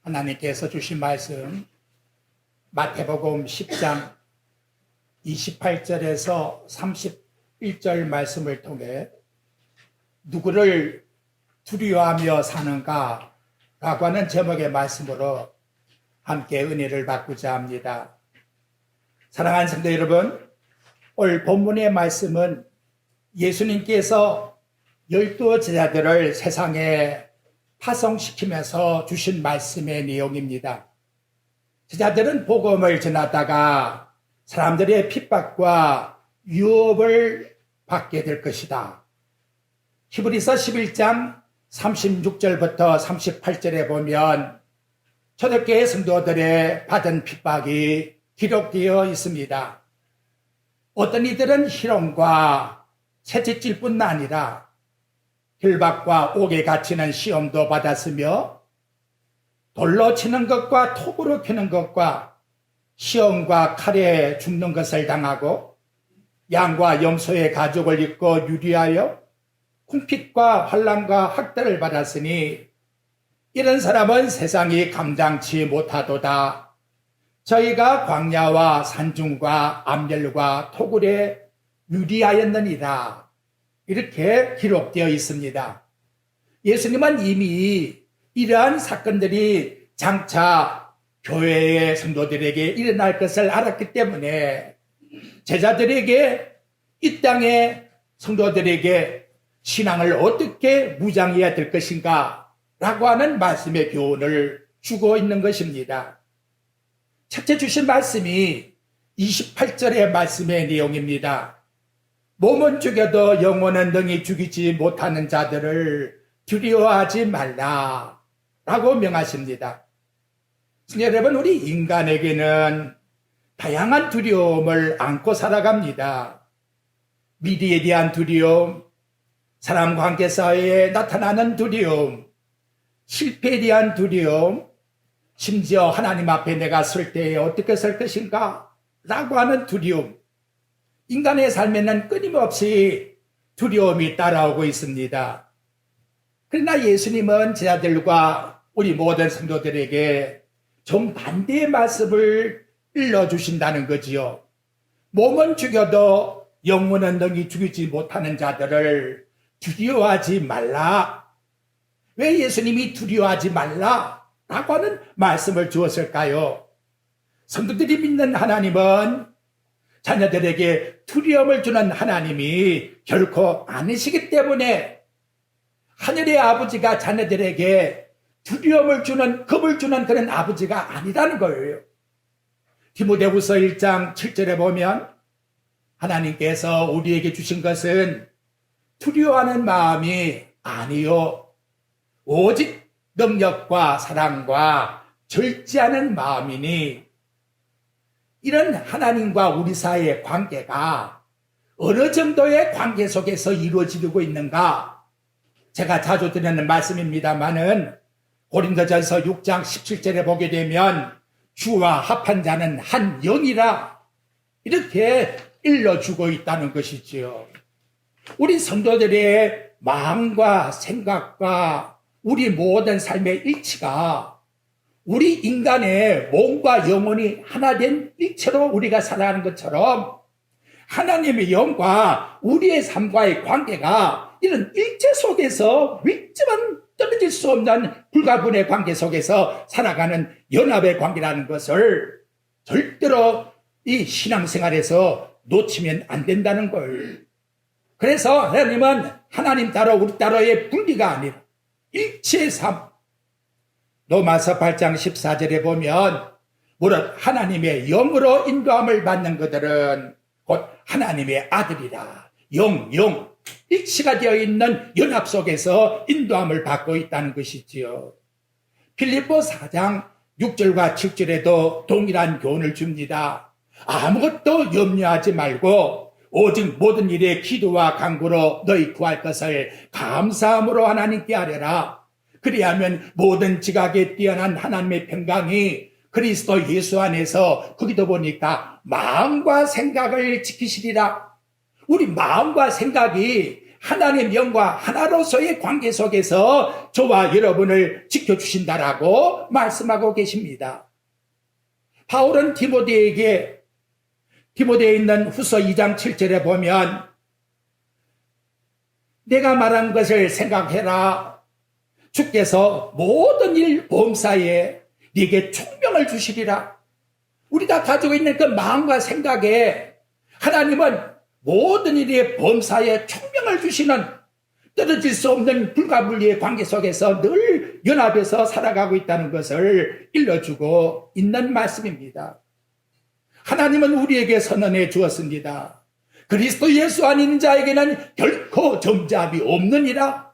하나님께서 주신 말씀 마태복음 10장 28절에서 31절 말씀을 통해 누구를 두려워하며 사는가 라고 하는 제목의 말씀으로 함께 은혜를 받고자 합니다. 사랑하는 성도 여러분, 오늘 본문의 말씀은 예수님께서 12 제자들을 세상에 파송시키면서 주신 말씀의 내용입니다. 제자들은 복음을 전하다가 사람들의 핍박과 유업을 받게 될 것이다. 히브리서 11장 36절부터 38절에 보면 초대교회 성도들의 받은 핍박이 기록되어 있습니다. 어떤 이들은 희롱과 채찍질뿐 아니라 결박과 옥에 갇히는 시험도 받았으며 돌로 치는 것과 톱으로 캐는 것과 시험과 칼에 죽는 것을 당하고 양과 염소의 가죽을 입고 유리하여 궁핍과 환난과 학대를 받았으니 이런 사람은 세상이 감당치 못하도다. 저희가 광야와 산중과 암열과 토굴에 유리하였느니라. 이렇게 기록되어 있습니다. 예수님은 이미 이러한 사건들이 장차 교회의 성도들에게 일어날 것을 알았기 때문에 제자들에게 이 땅의 성도들에게 신앙을 어떻게 무장해야 될 것인가 라고 하는 말씀의 교훈을 주고 있는 것입니다. 첫째 주신 말씀이 28절의 말씀의 내용입니다. 몸은 죽여도 영혼은 능히 죽이지 못하는 자들을 두려워하지 말라 라고 명하십니다. 여러분, 우리 인간에게는 다양한 두려움을 안고 살아갑니다. 미래에 대한 두려움, 사람 관계 사회에 나타나는 두려움, 실패에 대한 두려움, 심지어 하나님 앞에 내가 설 때에 어떻게 설 것인가 라고 하는 두려움. 인간의 삶에는 끊임없이 두려움이 따라오고 있습니다. 그러나 예수님은 제자들과 우리 모든 성도들에게 정반대의 말씀을 일러주신다는 거지요. 몸은 죽여도 영혼은 능히 죽이지 못하는 자들을 두려워하지 말라. 왜 예수님이 두려워하지 말라? 라고 하는 말씀을 주었을까요? 성도들이 믿는 하나님은 자녀들에게 두려움을 주는 하나님이 결코 아니시기 때문에 하늘의 아버지가 자녀들에게 두려움을 주는, 겁을 주는 그런 아버지가 아니라는 거예요. 디모데후서 1장 7절에 보면 하나님께서 우리에게 주신 것은 두려워하는 마음이 아니요 오직 능력과 사랑과 절제하는 마음이니, 이런 하나님과 우리 사이의 관계가 어느 정도의 관계 속에서 이루어지고 있는가? 제가 자주 드리는 말씀입니다만은 고린도전서 6장 17절에 보게 되면 주와 합한 자는 한 영이라 이렇게 일러주고 있다는 것이지요. 우리 성도들의 마음과 생각과 우리 모든 삶의 일치가 우리 인간의 몸과 영혼이 하나 된 일체로 우리가 살아가는 것처럼 하나님의 영과 우리의 삶과의 관계가 이런 일체 속에서 위치만 떨어질 수 없는 불가분의 관계 속에서 살아가는 연합의 관계라는 것을 절대로 이 신앙생활에서 놓치면 안 된다는 걸. 그래서 하나님은 하나님 따로 우리 따로의 분리가 아니라 일체의 삶. 로마서 8장 14절에 보면 무릇 하나님의 영으로 인도함을 받는 그들은 곧 하나님의 아들이라. 영, 일치가 되어 있는 연합 속에서 인도함을 받고 있다는 것이지요. 빌립보 4장 6절과 7절에도 동일한 교훈을 줍니다. 아무것도 염려하지 말고 오직 모든 일에 기도와 간구로 너희 구할 것을 감사함으로 하나님께 아뢰라. 그리하면 모든 지각에 뛰어난 하나님의 평강이 그리스도 예수 안에서, 거기도 보니까 마음과 생각을 지키시리라. 우리 마음과 생각이 하나님의 영과 하나로서의 관계 속에서 저와 여러분을 지켜주신다라고 말씀하고 계십니다. 바울은 디모데에 있는 후서 2장 7절에 보면 내가 말한 것을 생각해라. 주께서 모든 일 범사에 네게 총명을 주시리라. 우리가 가지고 있는 그 마음과 생각에 하나님은 모든 일의 범사에 총명을 주시는 떨어질 수 없는 불가분리의 관계 속에서 늘 연합해서 살아가고 있다는 것을 일러주고 있는 말씀입니다. 하나님은 우리에게 선언해 주었습니다. 그리스도 예수 안에 있는 자에게는 결코 정죄함이 없느니라.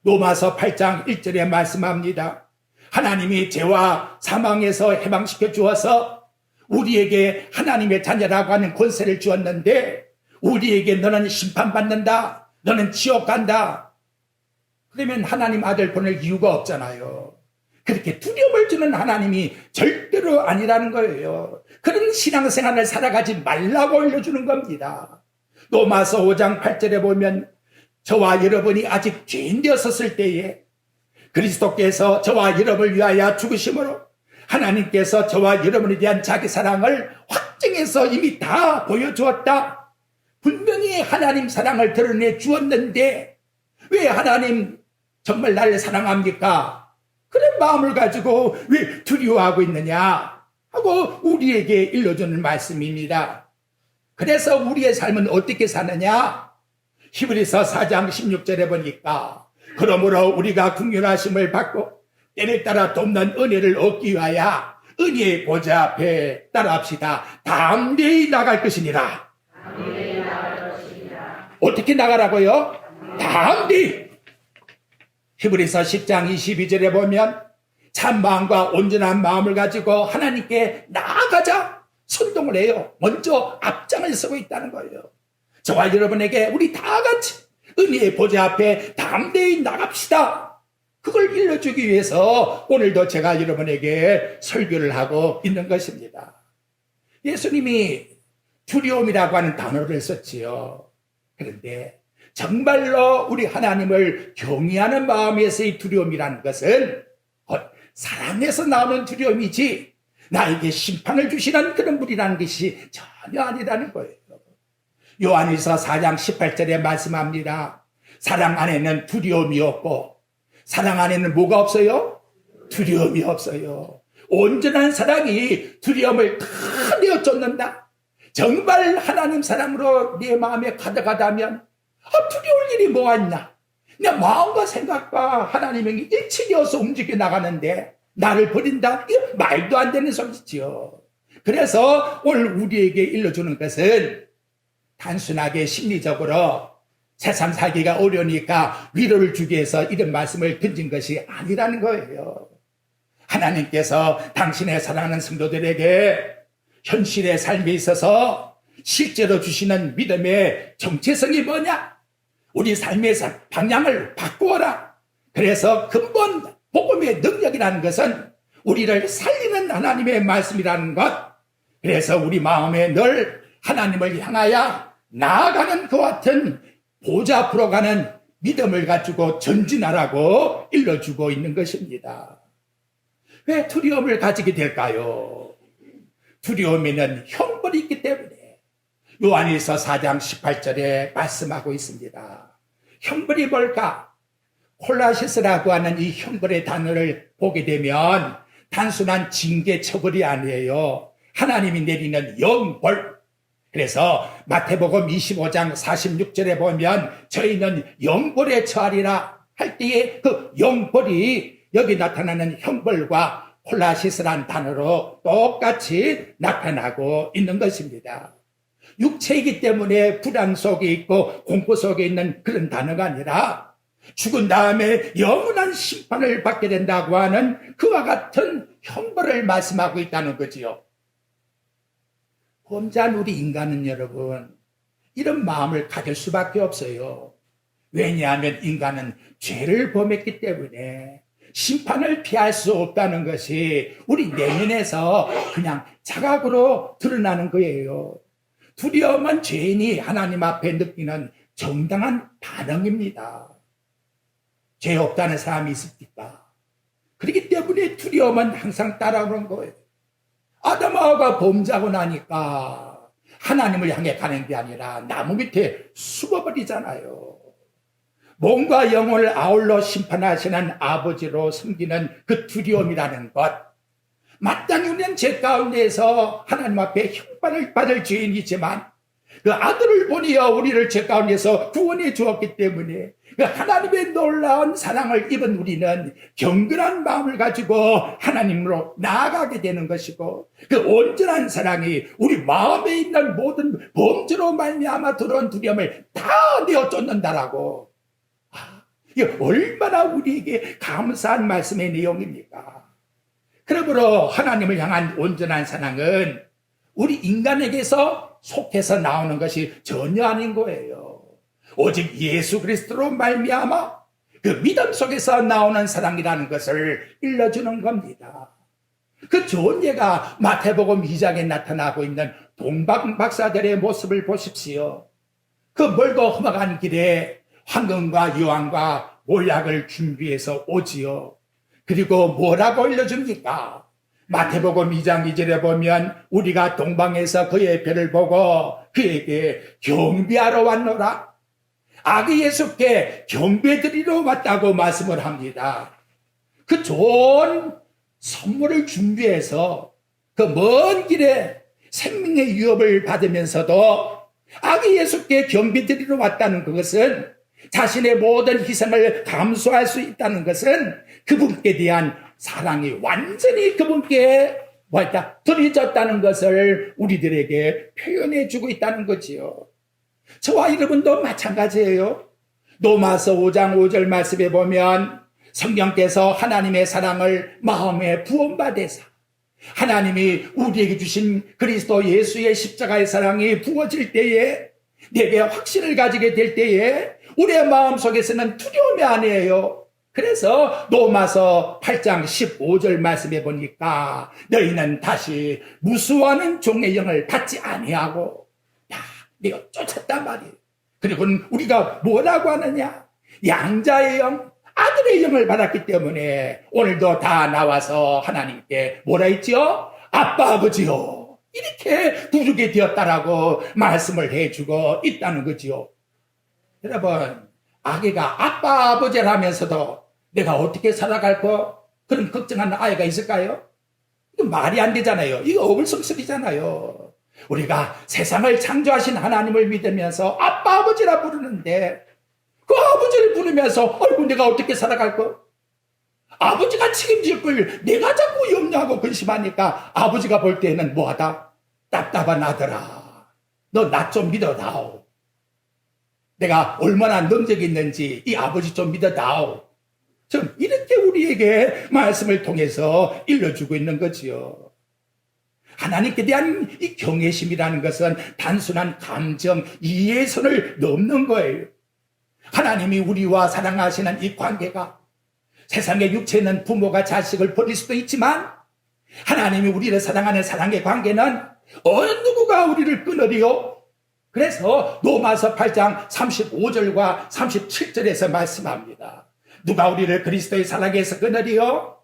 로마서 8장 1절에 말씀합니다. 하나님이 죄와 사망에서 해방시켜 주어서 우리에게 하나님의 자녀라고 하는 권세를 주었는데 우리에게 너는 심판받는다. 너는 지옥 간다. 그러면 하나님 아들 보낼 이유가 없잖아요. 그렇게 두려움을 주는 하나님이 절대로 아니라는 거예요. 그런 신앙생활을 살아가지 말라고 알려주는 겁니다. 로마서 5장 8절에 보면 저와 여러분이 아직 죄인 되었을 때에 그리스도께서 저와 여러분을 위하여 죽으심으로 하나님께서 저와 여러분에 대한 자기 사랑을 확증해서 이미 다 보여주었다. 분명히 하나님 사랑을 드러내 주었는데 왜 하나님 정말 나를 사랑합니까? 그런 마음을 가지고 왜 두려워하고 있느냐 하고 우리에게 일러주는 말씀입니다. 그래서 우리의 삶은 어떻게 사느냐? 히브리서 4장 16절에 보니까 그러므로 우리가 긍휼하심을 받고 때를 따라 돕는 은혜를 얻기 위하여 은혜의 보좌 앞에 따라합시다. 담대히 나갈 것이니라. 어떻게 나가라고요? 담대히. 히브리서 10장 22절에 보면 참 마음과 온전한 마음을 가지고 하나님께 나아가자 선동을 해요. 먼저 앞장을 서고 있다는 거예요. 저와 여러분에게 우리 다 같이 은혜의 보좌 앞에 담대히 나갑시다. 그걸 일러주기 위해서 오늘도 제가 여러분에게 설교를 하고 있는 것입니다. 예수님이 두려움이라고 하는 단어를 썼지요. 그런데 정말로 우리 하나님을 경외하는 마음에서의 두려움이라는 것은 사랑에서 나오는 두려움이지 나에게 심판을 주시는 그런 분이라는 것이 전혀 아니라는 거예요. 요한일서 4장 18절에 말씀합니다. 사랑 안에는 두려움이 없고 사랑 안에는 뭐가 없어요? 두려움이 없어요. 온전한 사랑이 두려움을 다 내어쫓는다. 정말 하나님 사랑으로 내 마음에 가득하다면 두려울 일이 뭐가 있나? 내 마음과 생각과 하나님의 일치되어서 움직여 나가는데 나를 버린다? 이거 말도 안 되는 소리지요. 그래서 오늘 우리에게 일러주는 것은 단순하게 심리적으로 세상 살기가 어려우니까 위로를 주기 위해서 이런 말씀을 던진 것이 아니라는 거예요. 하나님께서 당신의 사랑하는 성도들에게 현실의 삶에 있어서 실제로 주시는 믿음의 정체성이 뭐냐? 우리 삶의 방향을 바꾸어라. 그래서 근본 복음의 능력이라는 것은 우리를 살리는 하나님의 말씀이라는 것. 그래서 우리 마음에 늘 하나님을 향하여 나아가는 그 같은 보좌 앞으로 가는 믿음을 가지고 전진하라고 일러주고 있는 것입니다. 왜 두려움을 가지게 될까요? 두려움에는 형벌이 있기 때문에 요한일서 4장 18절에 말씀하고 있습니다. 형벌이 뭘까? 콜라시스라고 하는 이 형벌의 단어를 보게 되면 단순한 징계 처벌이 아니에요. 하나님이 내리는 영벌. 그래서 마태복음 25장 46절에 보면 저희는 영벌에 처하리라 할 때에 그 영벌이 여기 나타나는 형벌과 콜라시스란 단어로 똑같이 나타나고 있는 것입니다. 육체이기 때문에 불안 속에 있고 공포 속에 있는 그런 단어가 아니라 죽은 다음에 영원한 심판을 받게 된다고 하는 그와 같은 형벌을 말씀하고 있다는 거지요. 범죄한 우리 인간은 여러분 이런 마음을 가질 수밖에 없어요. 왜냐하면 인간은 죄를 범했기 때문에 심판을 피할 수 없다는 것이 우리 내면에서 그냥 자각으로 드러나는 거예요. 두려움은 죄인이 하나님 앞에 느끼는 정당한 반응입니다. 죄 없다는 사람이 있습니까? 그렇기 때문에 두려움은 항상 따라오는 거예요. 아담하고가 범죄하고 나니까 하나님을 향해 가는 게 아니라 나무 밑에 숨어버리잖아요. 몸과 영혼을 아울러 심판하시는 아버지로 섬기는 그 두려움이라는 것, 마땅히 우리는 죄 가운데서 하나님 앞에 형벌을 받을 죄인이지만 그 아들을 보내어 우리를 죄 가운데서 구원해 주었기 때문에 그 하나님의 놀라운 사랑을 입은 우리는 경건한 마음을 가지고 하나님으로 나아가게 되는 것이고, 그 온전한 사랑이 우리 마음에 있는 모든 범죄로 말미암아 들어온 두려움을 다 내어 쫓는다라고. 이게 얼마나 우리에게 감사한 말씀의 내용입니까? 그러므로 하나님을 향한 온전한 사랑은 우리 인간에게서 속해서 나오는 것이 전혀 아닌 거예요. 오직 예수 그리스도로 말미암아 그 믿음 속에서 나오는 사랑이라는 것을 일러주는 겁니다. 그 좋은 예가 마태복음 2장에 나타나고 있는 동방 박사들의 모습을 보십시오. 그 멀고 험악한 길에 황금과 여왕과 몰약을 준비해서 오지요. 그리고 뭐라고 알려줍니까? 마태복음 2장 2절에 보면 우리가 동방에서 그의 별을 보고 그에게 경배하러 왔노라. 아기 예수께 경배드리러 왔다고 말씀을 합니다. 그 좋은 선물을 준비해서 그 먼 길에 생명의 위협을 받으면서도 아기 예수께 경배드리러 왔다는 그것은, 자신의 모든 희생을 감수할 수 있다는 것은 그분께 대한 사랑이 완전히 그분께 드려졌다는 것을 우리들에게 표현해 주고 있다는 거지요. 저와 여러분도 마찬가지예요. 로마서 5장 5절 말씀에 보면 성경께서 하나님의 사랑을 마음에 부음받으사 하나님이 우리에게 주신 그리스도 예수의 십자가의 사랑이 부어질 때에, 내게 확신을 가지게 될 때에 우리의 마음속에서는 두려움이 아니에요. 그래서 로마서 8장 15절 말씀해 보니까 너희는 다시 무수하는 종의 영을 받지 아니하고, 내가 쫓았단 말이에요. 그리고 우리가 뭐라고 하느냐? 양자의 영, 아들의 영을 받았기 때문에 오늘도 다 나와서 하나님께 뭐라 했지요? 아빠 아버지요, 이렇게 부르게 되었다라고 말씀을 해주고 있다는 거지요. 여러분, 아기가 아빠 아버지라면서도 내가 어떻게 살아갈까? 그런 걱정하는 아이가 있을까요? 이거 말이 안 되잖아요. 이거 어불성설이잖아요. 우리가 세상을 창조하신 하나님을 믿으면서 아빠 아버지라 부르는데 그 아버지를 부르면서 아이고 내가 어떻게 살아갈까? 아버지가 책임질 걸 내가 자꾸 염려하고 근심하니까 아버지가 볼 때는 뭐하다? 답답한 아들아, 너 나 좀 믿어다오. 내가 얼마나 능력이 있는지 이 아버지 좀 믿어다오. 좀 이렇게 우리에게 말씀을 통해서 일러주고 있는 거지요. 하나님께 대한 이 경외심이라는 것은 단순한 감정, 이해의 선을 넘는 거예요. 하나님이 우리와 사랑하시는 이 관계가, 세상의 육체는 부모가 자식을 버릴 수도 있지만 하나님이 우리를 사랑하는 사랑의 관계는 어느 누구가 우리를 끊으리요? 그래서 로마서 8장 35절과 37절에서 말씀합니다. 누가 우리를 그리스도의 사랑에서 끊으리요?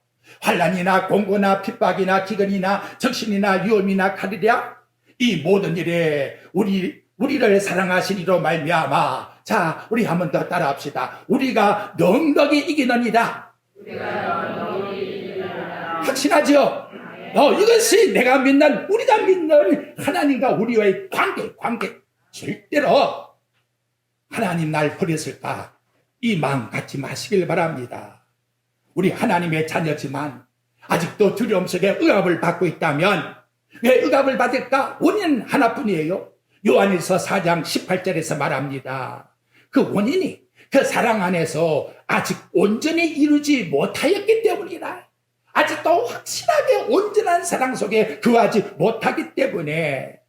환난이나 공고나 핍박이나 기근이나 적신이나 위험이나 칼이랴? 이 모든 일에 우리를 사랑하신 이로 말미암아. 자, 우리 한 번 더 따라합시다. 우리가 넉넉히 이기느니라. 확신하죠? 이것이 내가 믿는, 우리가 믿는 하나님과 우리와의 관계. 절대로 하나님 날 버렸을까? 이 마음 갖지 마시길 바랍니다. 우리 하나님의 자녀지만 아직도 두려움 속에 억압을 받고 있다면 왜 억압을 받을까? 원인은 하나뿐이에요. 요한일서 4장 18절에서 말합니다. 그 원인이 그 사랑 안에서 아직 온전히 이루지 못하였기 때문이라. 아직도 확실하게 온전한 사랑 속에 거하지 못하기 때문에.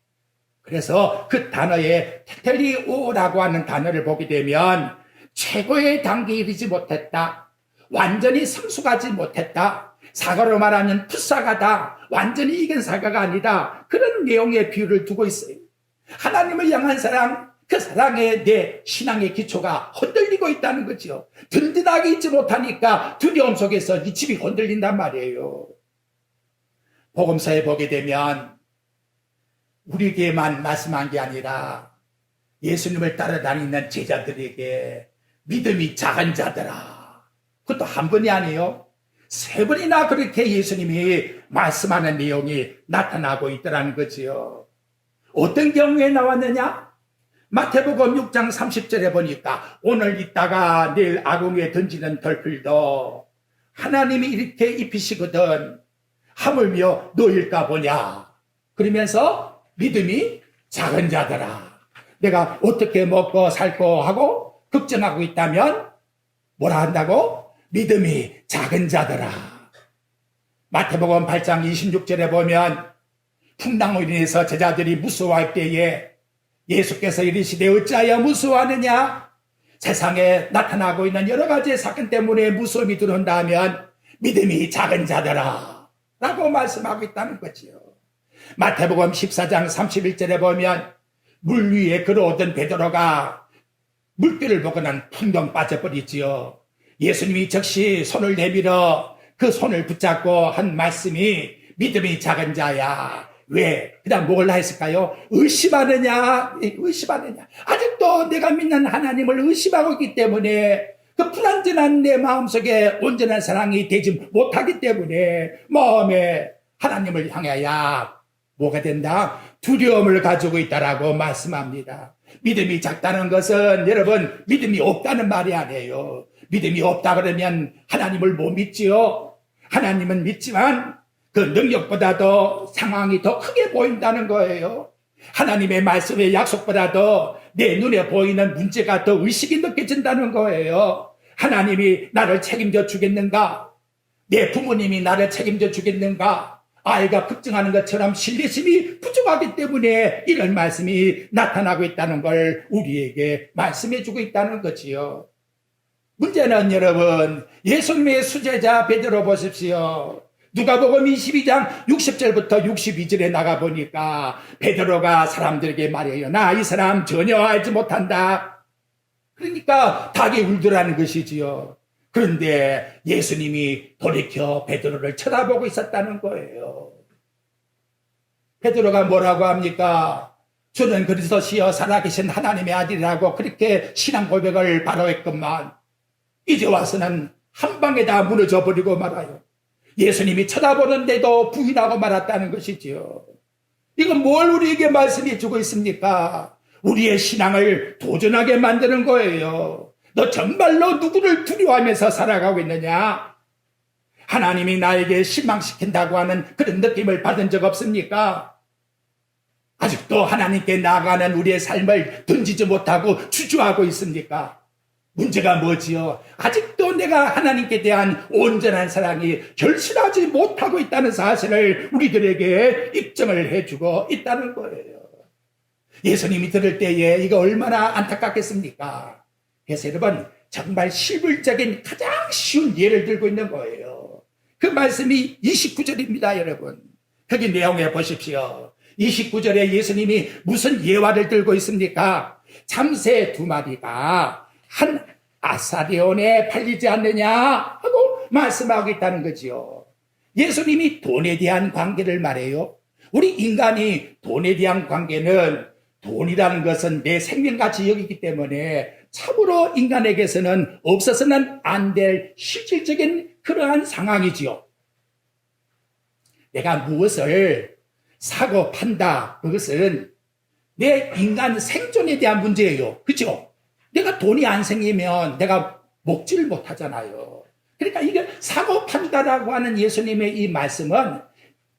그래서 그 단어에 테텔리오라고 하는 단어를 보게 되면 최고의 단계에 이르지 못했다, 완전히 성숙하지 못했다, 사과로 말하면 풋사과다, 완전히 익은 사과가 아니다, 그런 내용의 비유를 두고 있어요. 하나님을 향한 사랑, 그 사랑에 내 신앙의 기초가 흔들리고 있다는 거죠. 든든하게 있지 못하니까 두려움 속에서 이 집이 흔들린단 말이에요. 복음서에 보게 되면 우리에게만 말씀한 게 아니라 예수님을 따라다니는 제자들에게 믿음이 작은 자들아, 그것도 한 번이 아니에요. 세 번이나 그렇게 예수님이 말씀하는 내용이 나타나고 있더라는 거지요. 어떤 경우에 나왔느냐? 마태복음 6장 30절에 보니까 오늘 있다가 내일 아궁이에 던지는 덜풀도 하나님이 이렇게 입히시거든 하물며 너일까 보냐. 그러면서 믿음이 작은 자들아, 내가 어떻게 먹고 살고 하고 걱정하고 있다면 뭐라 한다고? 믿음이 작은 자들아. 마태복음 8장 26절에 보면 풍랑으로 인해서 제자들이 무서워할 때에 예수께서 이르시되 어찌하여 무서워하느냐? 세상에 나타나고 있는 여러 가지 사건 때문에 무서움이 들어온다면 믿음이 작은 자들아 라고 말씀하고 있다는 거지요. 마태복음 14장 31절에 보면 물 위에 걸어오던 베드로가 물결을 보고는 풍덩 빠져버리지요. 예수님이 즉시 손을 내밀어 그 손을 붙잡고 한 말씀이 믿음이 작은 자야. 왜? 그다음 뭘 했을까요? 의심하느냐? 아직도 내가 믿는 하나님을 의심하고 있기 때문에 그 불완전한 내 마음속에 온전한 사랑이 되지 못하기 때문에 마음에 하나님을 향하여 뭐가 된다? 두려움을 가지고 있다라고 말씀합니다. 믿음이 작다는 것은 여러분 믿음이 없다는 말이 아니에요. 믿음이 없다 그러면 하나님을 못 믿지요. 하나님은 믿지만 그 능력보다도 상황이 더 크게 보인다는 거예요. 하나님의 말씀의 약속보다도 내 눈에 보이는 문제가 더 의식이 느껴진다는 거예요. 하나님이 나를 책임져 주겠는가? 내 부모님이 나를 책임져 주겠는가? 아이가 걱정하는 것처럼 신뢰심이 부족하기 때문에 이런 말씀이 나타나고 있다는 걸 우리에게 말씀해 주고 있다는 거지요. 문제는 여러분, 예수님의 수제자 베드로 보십시오. 누가복음 22장 60절부터 62절에 나가보니까 베드로가 사람들에게 말해요. 나 이 사람 전혀 알지 못한다. 그러니까 닭이 울더라는 것이지요. 그런데 예수님이 돌이켜 베드로를 쳐다보고 있었다는 거예요. 베드로가 뭐라고 합니까? 주는 그리스도시여 살아계신 하나님의 아들이라고 그렇게 신앙 고백을 바로 했건만 이제 와서는 한 방에 다 무너져 버리고 말아요. 예수님이 쳐다보는데도 부인하고 말았다는 것이지요. 이건 뭘 우리에게 말씀해 주고 있습니까? 우리의 신앙을 도전하게 만드는 거예요. 너 정말로 누구를 두려워하면서 살아가고 있느냐? 하나님이 나에게 실망시킨다고 하는 그런 느낌을 받은 적 없습니까? 아직도 하나님께 나아가는 우리의 삶을 던지지 못하고 주저하고 있습니까? 문제가 뭐지요? 아직도 내가 하나님께 대한 온전한 사랑이 결실하지 못하고 있다는 사실을 우리들에게 입증을 해주고 있다는 거예요. 예수님이 들을 때에 이거 얼마나 안타깝겠습니까? 그래서 여러분 정말 실물적인 가장 쉬운 예를 들고 있는 거예요. 그 말씀이 29절입니다. 여러분 거기 내용에 보십시오. 29절에 예수님이 무슨 예화를 들고 있습니까? 참새 2마리가 한 아사리온에 팔리지 않느냐 하고 말씀하고 있다는 거지요. 예수님이 돈에 대한 관계를 말해요. 우리 인간이 돈에 대한 관계는 돈이라는 것은 내 생명같이 여기기 때문에 참으로 인간에게서는 없어서는 안 될 실질적인 그러한 상황이지요. 내가 무엇을 사고 판다, 그것은 내 인간 생존에 대한 문제예요. 그렇죠? 내가 돈이 안 생기면 내가 먹지를 못하잖아요. 그러니까 이게 사고 판다라고 하는 예수님의 이 말씀은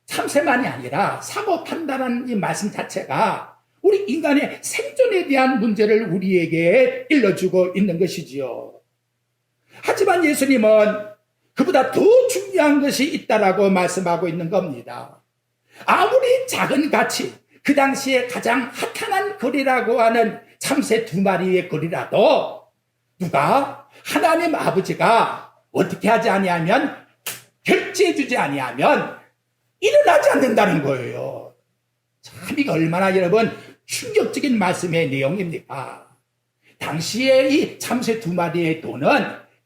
참새만이 아니라 사고 판다라는 이 말씀 자체가 우리 인간의 생존에 대한 문제를 우리에게 일러주고 있는 것이지요. 하지만 예수님은 그보다 더 중요한 것이 있다라고 말씀하고 있는 겁니다. 아무리 작은 가치, 그 당시에 가장 핫한 거리라고 하는 참새 2마리의 거리라도 누가 하나님 아버지가 어떻게 하지 아니하면 결제해 주지 아니하면 일어나지 않는다는 거예요. 참 이거 얼마나 여러분 충격적인 말씀의 내용입니다. 당시에 이 참새 2마리의 돈은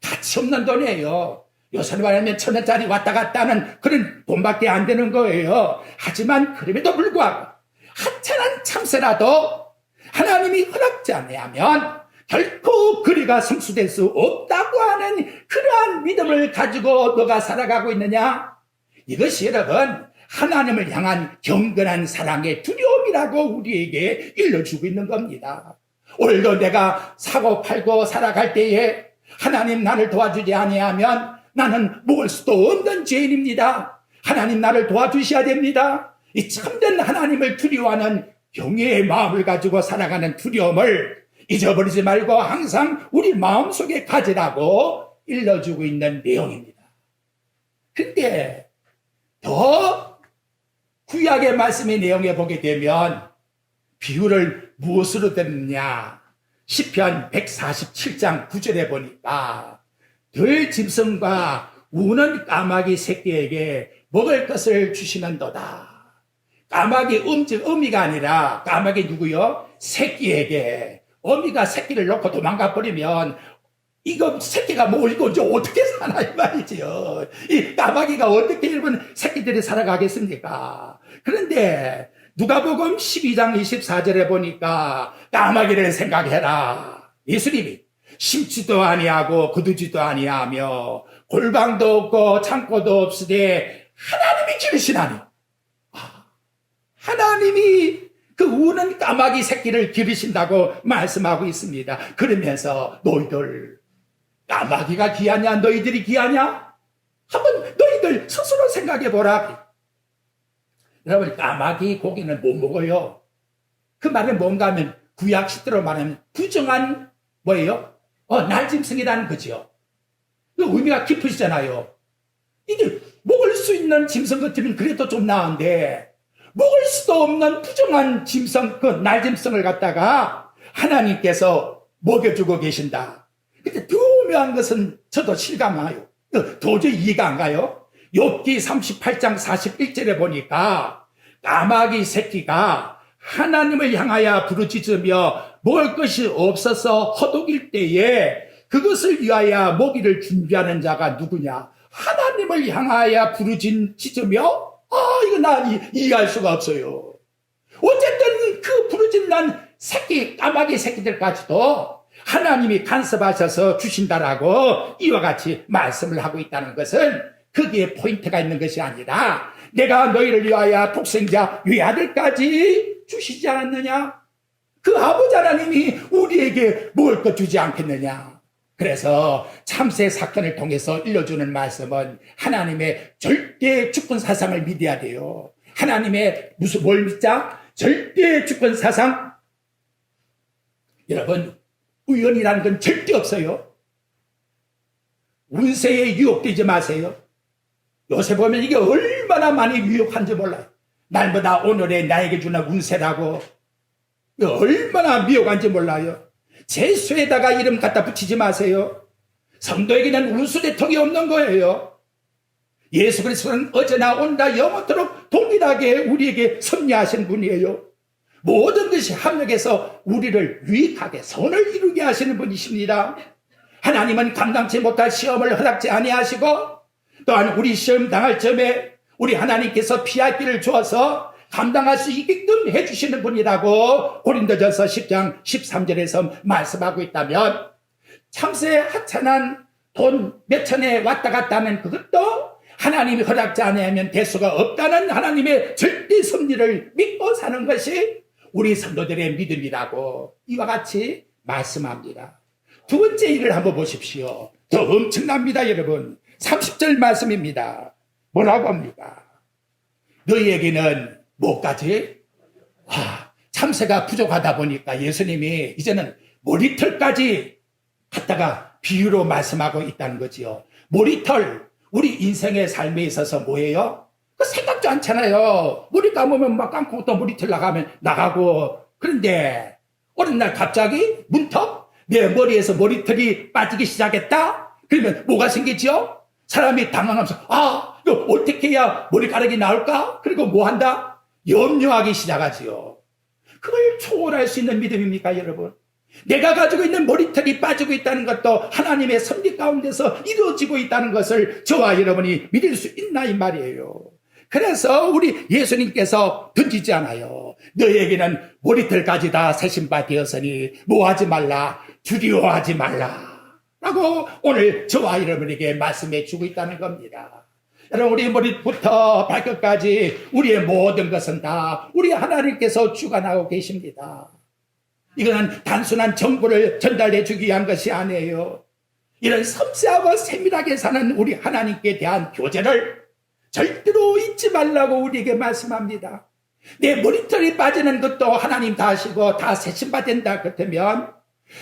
가치 없는 돈이에요. 요새는 말하면 1,000원짜리 왔다 갔다 하는 그런 돈밖에 안 되는 거예요. 하지만 그럼에도 불구하고 하찮은 참새라도 하나님이 허락지 않으면 결코 그리가 성수될 수 없다고 하는 그러한 믿음을 가지고 너가 살아가고 있느냐? 이것이 여러분 하나님을 향한 경건한 사랑의 두려움이라고 우리에게 일러주고 있는 겁니다. 오늘도 내가 사고 팔고 살아갈 때에 하나님 나를 도와주지 아니하면 나는 먹을 수도 없는 죄인입니다. 하나님 나를 도와주셔야 됩니다. 이 참된 하나님을 두려워하는 경외의 마음을 가지고 살아가는 두려움을 잊어버리지 말고 항상 우리 마음속에 가지라고 일러주고 있는 내용입니다. 근데 더 구약의 말씀의 내용에 보게 되면 비유를 무엇으로 듣느냐? 시편 147장 9절에 보니까 들짐승과 우는 까마귀 새끼에게 먹을 것을 주시는도다. 까마귀 어미가 아니라 까마귀 누구요? 새끼에게. 어미가 새끼를 놓고 도망가 버리면 이거 새끼가 뭐 이거 어떻게 사나 이 말이죠. 이 까마귀가 어떻게 일본 새끼들이 살아가겠습니까? 그런데 누가복음 12장 24절에 보니까 까마귀를 생각해라. 예수님이 심지도 아니하고 거두지도 아니하며 골방도 없고 창고도 없으되 하나님이 기르시나니. 하나님이 그 우는 까마귀 새끼를 기르신다고 말씀하고 있습니다. 그러면서 너희들 까마귀가 귀하냐 너희들이 귀하냐? 한번 너희들 스스로 생각해 보라. 여러분 까마귀 고기는 못 먹어요. 그 말은 뭔가 하면 구약 시대로 말하면 부정한 뭐예요? 날짐승이라는 거죠. 그 의미가 깊으시잖아요. 이게 먹을 수 있는 짐승 같으면 그래도 좀 나은데 먹을 수도 없는 부정한 짐승, 그 날짐승을 갖다가 하나님께서 먹여주고 계신다. 근데 더 오묘한 것은 저도 실감나요. 도저히 이해가 안 가요. 욥기 38장 41절에 보니까 까마귀 새끼가 하나님을 향하여 부르짖으며 먹을 것이 없어서 허덕일 때에 그것을 위하여 먹이를 준비하는 자가 누구냐? 하나님을 향하여 부르짖으며 이거 나 이해할 수가 없어요. 어쨌든 그 부르짖는 새끼, 까마귀 새끼들까지도 하나님이 간섭하셔서 주신다라고 이와 같이 말씀을 하고 있다는 것은 거기에 포인트가 있는 것이 아니라 내가 너희를 위하여 독생자 외아들까지 주시지 않았느냐? 그 아버지 하나님이 우리에게 먹을 것 주지 않겠느냐? 그래서 참새 사건을 통해서 일러주는 말씀은 하나님의 절대 주권 사상을 믿어야 돼요. 하나님의 뭘 믿자? 절대 주권 사상. 여러분 우연이라는 건 절대 없어요. 운세에 유혹되지 마세요. 요새 보면 이게 얼마나 많이 유혹한지 몰라요. 날마다 오늘의 나에게 주는 운세라고 얼마나 미혹한지 몰라요. 재수에다가 이름 갖다 붙이지 마세요. 성도에게는 운수대통이 없는 거예요. 예수 그리스도는 어제나 오늘나 영원토록 동일하게 우리에게 섭리하신 분이에요. 모든 것이 합력해서 우리를 유익하게 선을 이루게 하시는 분이십니다. 하나님은 감당치 못할 시험을 허락지 아니하시고 또한 우리 시험 당할 점에 우리 하나님께서 피할 길을 주어서 감당할 수 있게끔 해주시는 분이라고 고린도전서 10장 13절에서 말씀하고 있다면 참새 하찮은 돈 몇 천에 왔다 갔다 하면 그것도 하나님이 허락지 않으면 될 수가 없다는 하나님의 절대 섭리를 믿고 사는 것이 우리 성도들의 믿음이라고 이와 같이 말씀합니다. 두 번째 일을 한번 보십시오. 더 엄청납니다, 여러분. 30절 말씀입니다. 뭐라고 합니까? 너희에게는 뭐까지? 참새가 부족하다 보니까 예수님이 이제는 머리털까지 갖다가 비유로 말씀하고 있다는 거지요. 머리털, 우리 인생의 삶에 있어서 뭐예요? 그 생각도 않잖아요. 머리 감으면 막 감고 또 머리털 나가고. 그런데 어느 날 갑자기 문턱 내 머리에서 머리털이 빠지기 시작했다? 그러면 뭐가 생기죠? 사람이 당황하면서 이거 어떻게 해야 머리카락이 나올까? 그리고 뭐 한다? 염려하기 시작하지요. 그걸 초월할 수 있는 믿음입니까, 여러분? 내가 가지고 있는 머리털이 빠지고 있다는 것도 하나님의 섭리 가운데서 이루어지고 있다는 것을 저와 여러분이 믿을 수 있나 이 말이에요. 그래서 우리 예수님께서 던지지 않아요. 너에게는 머리털까지 다 세신 바 되었으니 뭐하지 말라, 두려워하지 말라 라고 오늘 저와 여러분에게 말씀해 주고 있다는 겁니다. 여러분, 우리 머리부터 발끝까지 우리의 모든 것은 다 우리 하나님께서 주관하고 계십니다. 이거는 단순한 정보를 전달해 주기 위한 것이 아니에요. 이런 섬세하고 세밀하게 사는 우리 하나님께 대한 교제를 절대로 잊지 말라고 우리에게 말씀합니다. 내 머리털이 빠지는 것도 하나님 다 아시고 다 세심받는다 그렇다면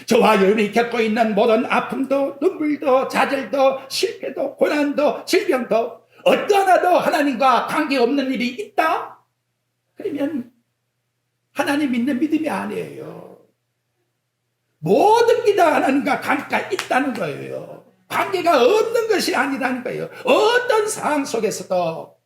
저와 여러분이 겪고 있는 모든 아픔도 눈물도 좌절도 실패도 고난도 질병도 어떠하나도 하나님과 관계없는 일이 있다? 그러면 하나님 믿는 믿음이 아니에요. 모든 게 다 하나님과 관계가 있다는 거예요. 관계가 없는 것이 아니라는 거예요. 어떤 상황 속에서도.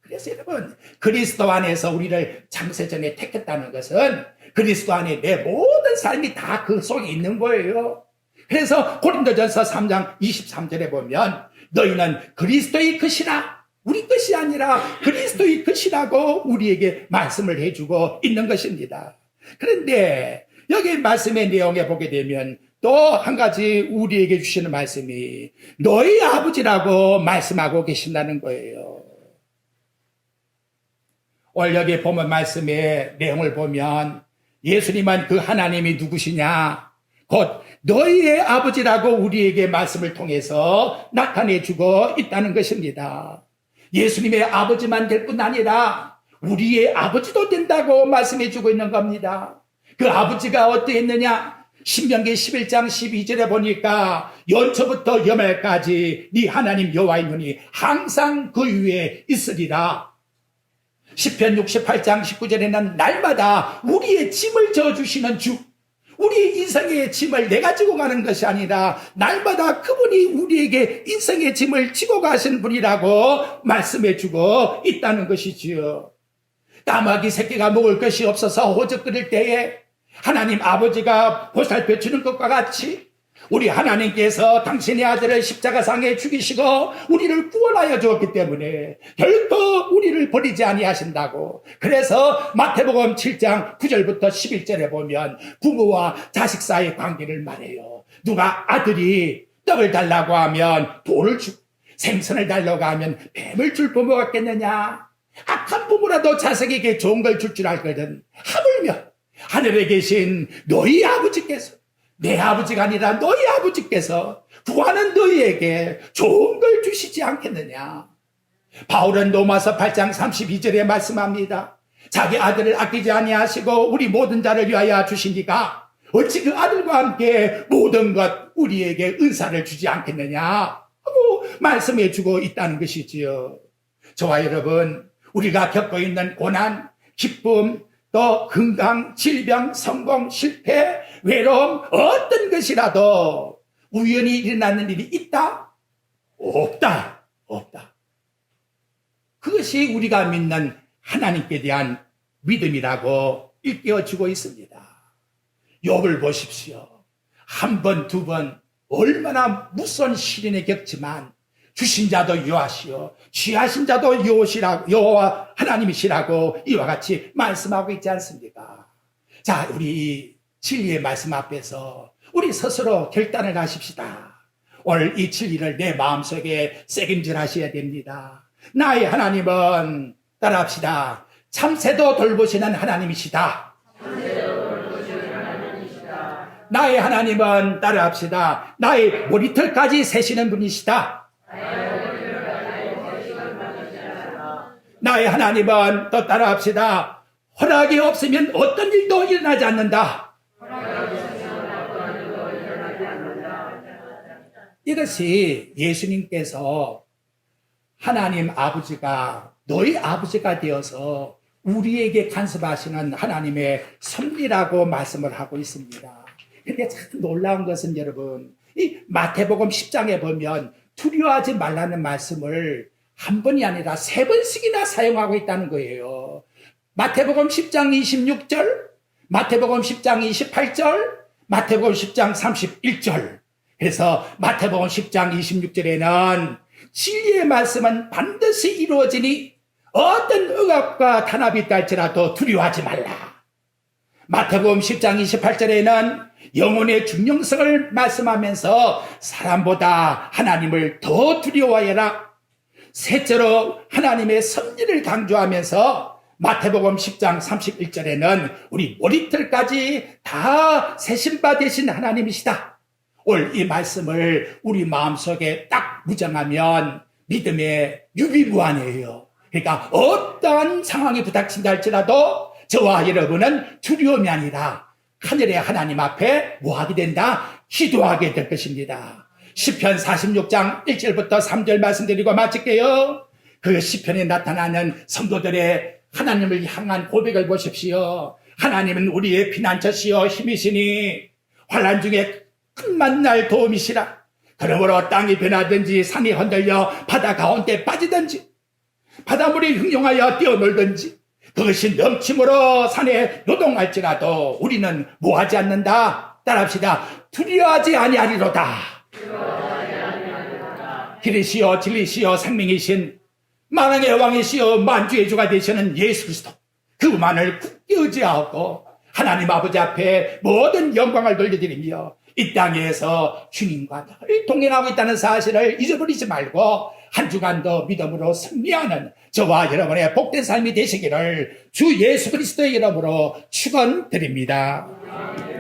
그래서 여러분, 그리스도 안에서 우리를 창세전에 택했다는 것은 그리스도 안에 내 모든 삶이 다 그 속에 있는 거예요. 그래서 고린도전서 3장 23절에 보면 너희는 그리스도의 것이라, 우리 것이 아니라 그리스도의 것이라고 우리에게 말씀을 해주고 있는 것입니다. 그런데 여기 말씀의 내용에 보게 되면 또 한 가지 우리에게 주시는 말씀이 너희 아버지라고 말씀하고 계신다는 거예요. 오늘 여기 보면 말씀의 내용을 보면 예수님은 그 하나님이 누구시냐? 곧 너희의 아버지라고 우리에게 말씀을 통해서 나타내주고 있다는 것입니다. 예수님의 아버지만 될 뿐 아니라 우리의 아버지도 된다고 말씀해주고 있는 겁니다. 그 아버지가 어떠했느냐? 신명기 11장 12절에 보니까 연초부터 여말까지 네 하나님 여호와의 눈이 항상 그 위에 있으리라. 시편 68장 19절에는 날마다 우리의 짐을 져주시는 주, 우리 인생의 짐을 내가 지고 가는 것이 아니라 날마다 그분이 우리에게 인생의 짐을 지고 가신 분이라고 말씀해주고 있다는 것이지요. 까마귀 새끼가 먹을 것이 없어서 호적거릴 때에 하나님 아버지가 보살펴 주는 것과 같이 우리 하나님께서 당신의 아들을 십자가상에 죽이시고 우리를 구원하여 주었기 때문에 결코 우리를 버리지 아니하신다고. 그래서 마태복음 7장 9절부터 11절에 보면 부모와 자식 사이의 관계를 말해요. 누가 아들이 떡을 달라고 하면 돌을 주고 생선을 달라고 하면 뱀을 줄 부모 같겠느냐? 악한 부모라도 자식에게 좋은 걸 줄 줄 알거든. 하물며 하늘에 계신 너희 아버지께서, 내 아버지가 아니라 너희 아버지께서 구하는 너희에게 좋은 걸 주시지 않겠느냐. 바울은 로마서 8장 32절에 말씀합니다. 자기 아들을 아끼지 아니하시고 우리 모든 자를 위하여 주시니까 어찌 그 아들과 함께 모든 것 우리에게 은사를 주지 않겠느냐 하고 말씀해 주고 있다는 것이지요. 저와 여러분, 우리가 겪고 있는 고난, 기쁨, 또 건강, 질병, 성공, 실패, 외로움, 어떤 것이라도 우연히 일어나는 일이 있다? 없다. 없다. 그것이 우리가 믿는 하나님께 대한 믿음이라고 일깨워주고 있습니다. 욥을 보십시오. 한 번, 두 번 얼마나 무서운 시련에 겪지만 주신 자도 여호와시요 취하신 자도 여호와 하나님이시라고 이와 같이 말씀하고 있지 않습니까? 자, 우리 진리의 말씀 앞에서 우리 스스로 결단을 하십시다. 오늘 이 진리를 내 마음속에 새김질하셔야 됩니다. 나의 하나님은, 따라합시다, 참새도 돌보시는 하나님이시다. 나의 하나님은, 따라합시다, 나의 머리털까지 세시는 분이시다. 나의 하나님은, 또 따라합시다, 허락이 없으면 어떤 일도 일어나지 않는다. 이것이 예수님께서 하나님 아버지가 너희 아버지가 되어서 우리에게 간섭하시는 하나님의 섭리라고 말씀을 하고 있습니다. 그런데 참 놀라운 것은 여러분, 이 마태복음 10장에 보면 두려워하지 말라는 말씀을 한 번이 아니라 3번씩이나 사용하고 있다는 거예요. 마태복음 10장 26절, 마태복음 10장 28절, 마태복음 10장 31절. 그래서 마태복음 10장 26절에는 진리의 말씀은 반드시 이루어지니 어떤 억압과 탄압이 있다 할지라도 두려워하지 말라. 마태복음 10장 28절에는 영혼의 중요성을 말씀하면서 사람보다 하나님을 더 두려워해라. 셋째로 하나님의 섭리를 강조하면서 마태복음 10장 31절에는 우리 머리털까지 다 세신바 되신 하나님이시다. 오늘 이 말씀을 우리 마음속에 딱 무장하면 믿음의 유비무환이에요. 그러니까 어떠한 상황이 부닥친다 할지라도 저와 여러분은 두려움이 아니라 하늘의 하나님 앞에 뭐하게 된다? 기도하게 될 것입니다. 시편 46장 1절부터 3절 말씀드리고 마칠게요. 그 시편에 나타나는 성도들의 하나님을 향한 고백을 보십시오. 하나님은 우리의 피난처시여 힘이시니 환난 중에 큰 만날 도움이시라. 그러므로 땅이 변하든지 산이 흔들려 바다 가운데 빠지든지 바닷물이 흉용하여 뛰어놀든지 그것이 넘침으로 산에 요동할지라도 우리는 뭐하지 않는다. 따라합시다. 두려워하지 아니하리로다. 길이시여 진리시여 생명이신 만왕의 왕이시여 만주의 주가 되시는 예수 그리스도 그만을 굳게 의지하고 하나님 아버지 앞에 모든 영광을 돌려드리며 이 땅에서 주님과 늘 동행하고 있다는 사실을 잊어버리지 말고 한 주간도 믿음으로 승리하는 저와 여러분의 복된 삶이 되시기를 주 예수 그리스도의 이름으로 축원드립니다.